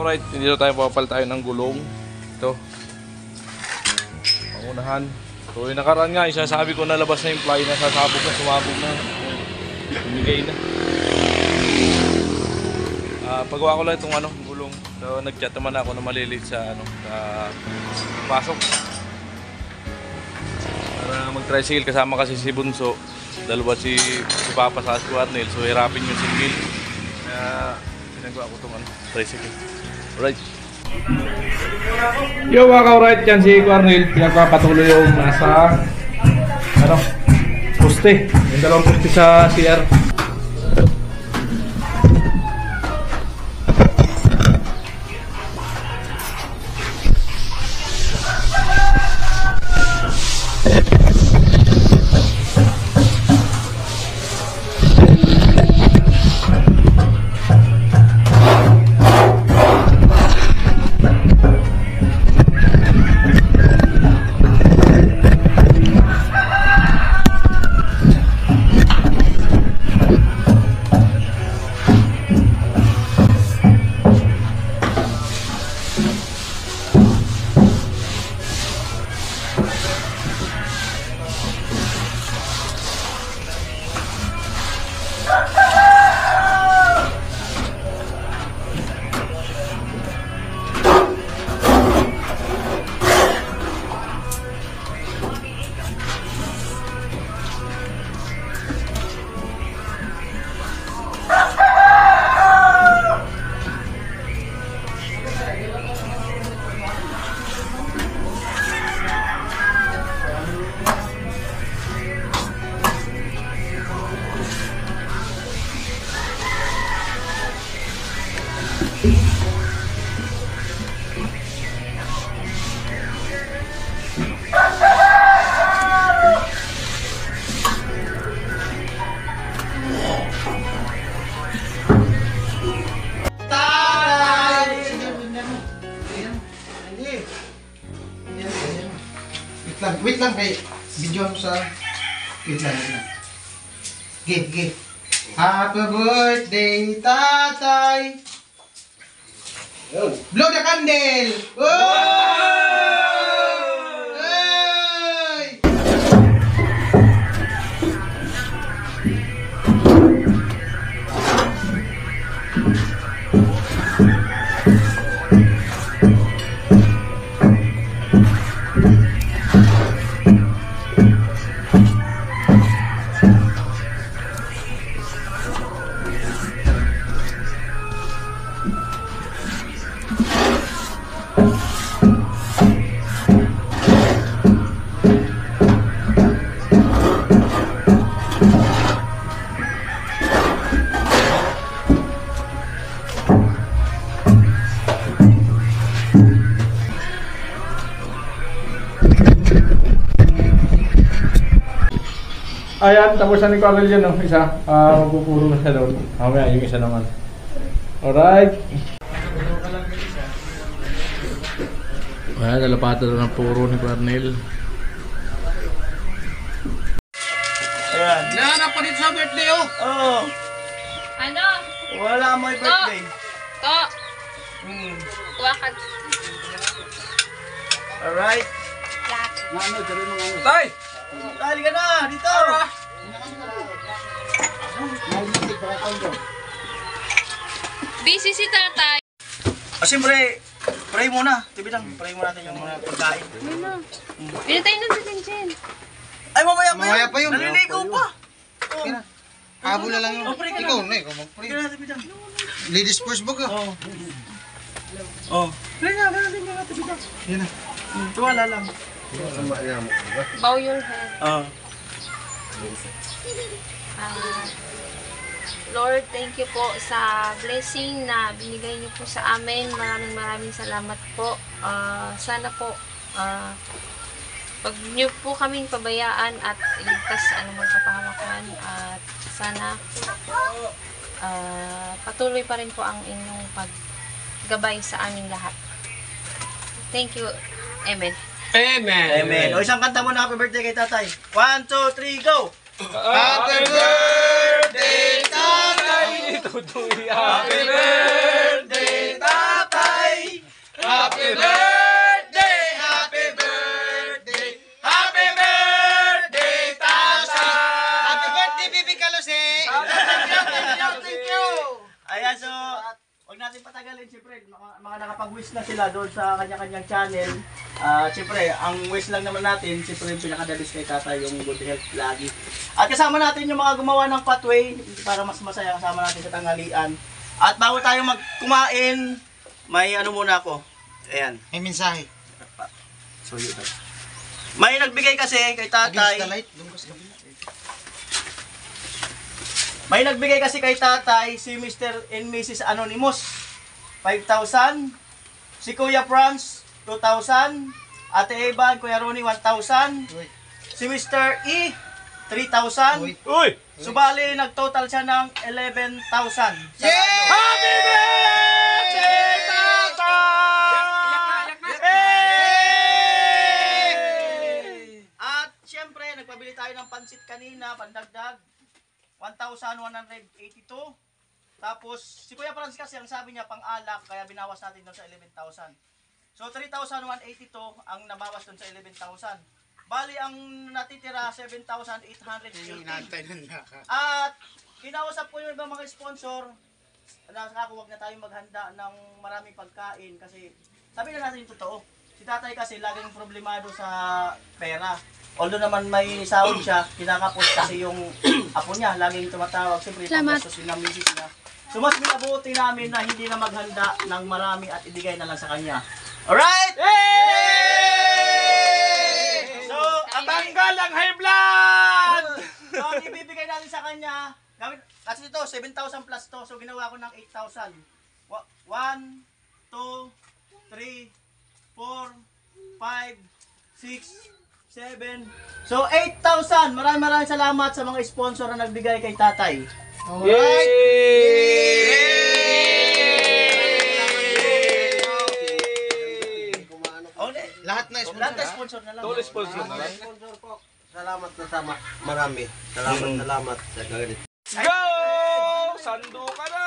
Alright, dito tayo papal tayo ng gulong. Ito. Pangunahan. So yung nakaraan nga, isasabi ko nalabas na yung fly na sasabog na, sumabog na. Bumigay na. Pagawa ko lang itong gulong. So nag-chat naman ako na malilit sa pasok. Para mag-tricycle kasama kasi si Bunso. Dalawa si Papa sa Squarnel. So hirapin yung single. Kaya pinagawa ko itong tricycle. Alright. Yo mga ka-alright, yan si Quarnel. Pinagpapatuloy yung nasa poste. Yung dalawang poste sa CR. Wait lang kay video mo sa wait lang. Give. Happy birthday, tatay. Blow the candle. Hey! Ayan, tapos na ni Quarnel yun, isa. Magpupuro na siya doon. Mamaya yung isa naman. Alright. Ayan, nalapatan na ng puro ni Quarnel. Ayan. Nahanap pa dito sa birthday, oh. Oo. Ano? Wala mo yung birthday. To. Kuha ka. Alright. Tay! Dali ka na, dito. Busy si tatay. Siyempre, pray muna. Tibidang, pray muna natin yung mga pagkain. Ano? Pinatay na si Tintin. Ay, mamaya Mamaya pa yun. Naliligaw pa. Oh. Okay na. Habol na lang yun. Oh, pray ka na. Ikaw mag-pray. Pray ka na, Tibidang. Ladies first book, ah. Oo. Oh. Pray na, pray na, Tibidang. Yan na. Tuwala lang. Bow your head. Oo. Lord, thank you po sa blessing na binigay niyo po sa amin. Maraming salamat po. Sana po pag niyo po kaming pabayaan at iligtas sa anumang kapahamakan, at sana patuloy pa rin po ang inyong paggabay sa aming lahat. Thank you. Amen. Amen. O isang kanta mo na happy birthday kay tatay. 1, 2, 3, go! Happy birthday, tatay! Tutuloy. Happy birthday, tatay! Happy birthday! Happy birthday! Happy birthday, Tatay! Happy birthday, Bibi Kalose! Thank you! Ayan, so, huwag natin patagalin, siyempre, mga nakapag-wish na sila doon sa kanya-kanyang channel. Siyempre, ang wish lang naman natin, siyempre yung pinakadabis kay Tatay, yung good health lagi. At kasama natin yung mga gumawa ng pathway, para mas masaya, kasama natin sa tanghalian. At bago tayo kumain, may ano muna ako. Ayan. May mensahe. So, yun. May nagbigay kasi kay Against Tatay. the light. Lumabas ka ba? May nagbigay kasi kay Tatay si Mr. and Mrs. Anonymous 5,000, si Kuya Franz 2,000, Ate Eva and Kuya Ronnie 1,000, Uy. si Mr. E 3,000. Uy. Uy! Subali nagtotal siya ng 11,000. Yeah! Happy birthday, Tatay! At syempre nagpabili tayo ng pansit kanina, pandagdag 1,182. Tapos si Kuya Franz kasi ang sabi niya pang-alak kaya binawas natin doon sa 11,000. So 3,182 ang nabawas doon sa 11,000. Bali ang natitira 7,880. Inantay na naka. At kinausap ko yung ibang mga sponsor na huwag na tayong maghanda ng maraming pagkain kasi sabi na natin yung totoo. Si Tatay kasi laging problemado sa pera. Although naman may sahod siya, kinakapos kasi yung apo niya, laging tumatawag. Siyempre, pagkastos din ng misis niya. So mas minabuti namin na hindi na maghanda ng marami at ibigay na lang sa kanya. Alright! So, Tanggal ang high blood! So, ang ibibigay natin sa kanya, gamit, kasi ito, 7,000 plus to. So, ginawa ko ng 8,000. 1, 2, 3, 4, 5, 6, 7. So, 8,000. Maraming salamat sa mga sponsor na nagbigay kay Tatay. Alright! Lahat na Lahat na sponsor. sponsor na lang. Tol sponsor na lang. Sponsor po. Salamat na sama. Marami. Salamat sa ganito. Go! Sando ka na!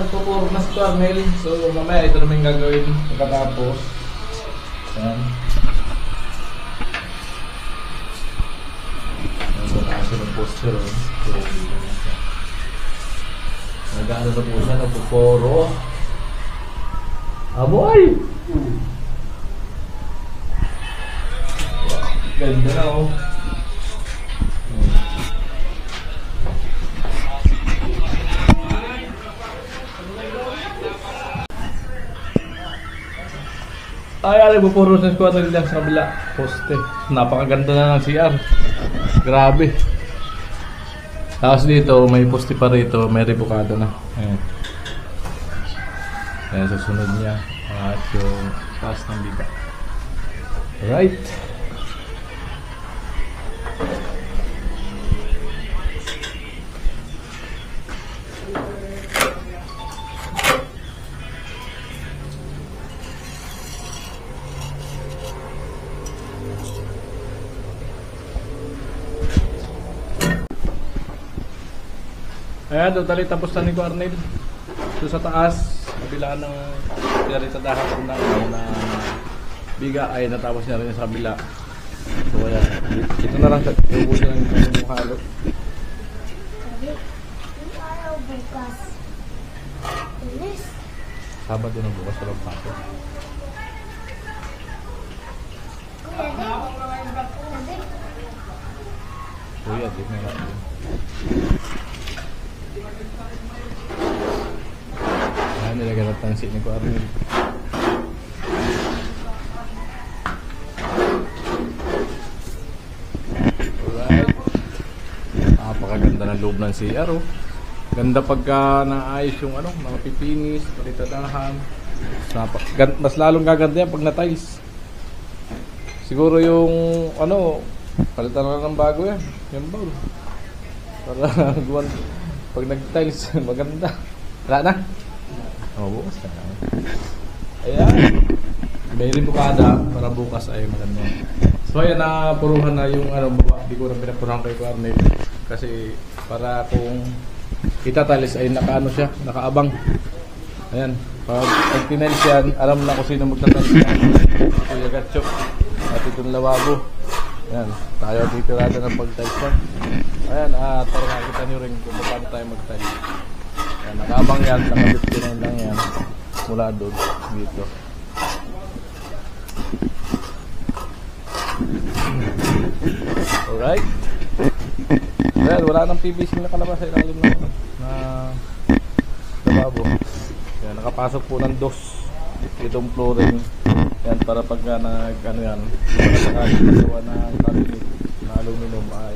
nagpupuro na si Carmel. So mamaya ito naman yung gagawin pagkatapos. Ayan. Wala kasi ng poster. So dito na siya. Nag-ano na po siya, nagpupuro. Aboy! Ganda na oh. Ay, alam mo, puro sa squad nila sa kabila. Poste. Napakaganda na ng CR. Grabe. Tapos dito, may poste pa rito. May rebukado na. Ayan. Ayan, susunod niya. At yung taas ng biba. Alright. Ayan, totally tapos na ni Arnel. So sa taas, kabila ng diri sa dahat na biga ay natapos niya rin sa kabila. So ayan, ito na lang sa ubusin lang yung halo. Sabado na bukas sa pagpato. Kuya, di na lang. Ayan, nilaganap ng si Nico Arnel. Alright. Napakaganda ng loob ng CR oh. Ganda pagka naayos yung ano, mga pipinis, palitadahan. Mas lalong gaganda yan pag na-tiles. Siguro yung ano, palitan na ng bago yan. Yung bowl. Para guwan. Pag nag-tiles, maganda. Wala na? Oo, bukas na. Ayan. May ribukada para bukas ay maganda. So ayan, napuruhan na yung ano, baba. Hindi ko na pinapuruhan kay Arnel. Kasi para kung itatalis ay nakaano siya, nakaabang. Ayan. Pag tinalis yan, alam na kung sino magtatalis yan. Kuya Gatchok. At itong lawabo. Ayan. Tayo dito rada ng pag-tiles yan. Ayan, para makikita nyo rin kung paano tayo mag-tiles. Ayan, nakaabang yan, naka-59 lang yan. Mula doon, dito. Alright. Ayan, wala nang PVC na kalabas sa ilalim na lababo. Ayan, nakapasok po ng dos itong flooring. Yan, para pagka nag-ano yan, para sakali nagawa ng cabinet na aluminum ay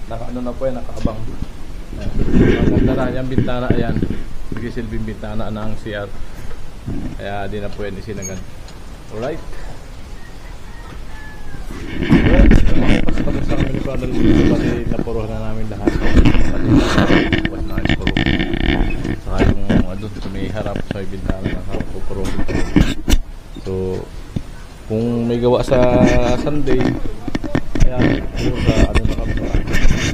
naka-ano na po yan, nakaabang. Ayan, maganda na yan, bintana, ayan. Nagsisilbing bintana ng CR. Kaya di na po yan isinagan. Alright. Tapos na kami pa dalawa pati napuruhan na namin lahat. Pati na ispuro. Saka yung doon sa may harap sa may bintana na harap pupuruhan. So kung may gawa sa Sunday, ayan, sa ano na kami.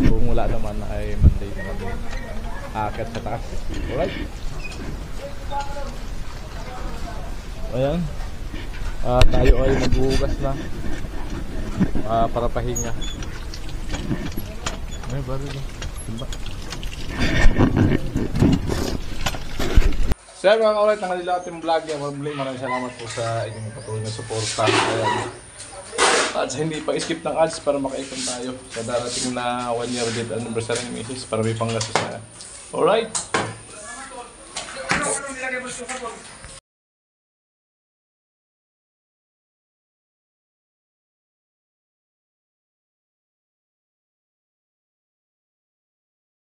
Kung wala naman ay Monday na kami aakyat sa taas. Alright. Ayan. Tayo ay maghuhugas na para pahinga. Ay, baril na. Timba. So mga kaulit, ang nila ating vlog. Maraming salamat po sa inyong patuloy na suporta. At sa hindi pa-skip ng ads para makaikon tayo sa darating na 1 year dead anniversary ng Mrs. para may panggastos na. Alright.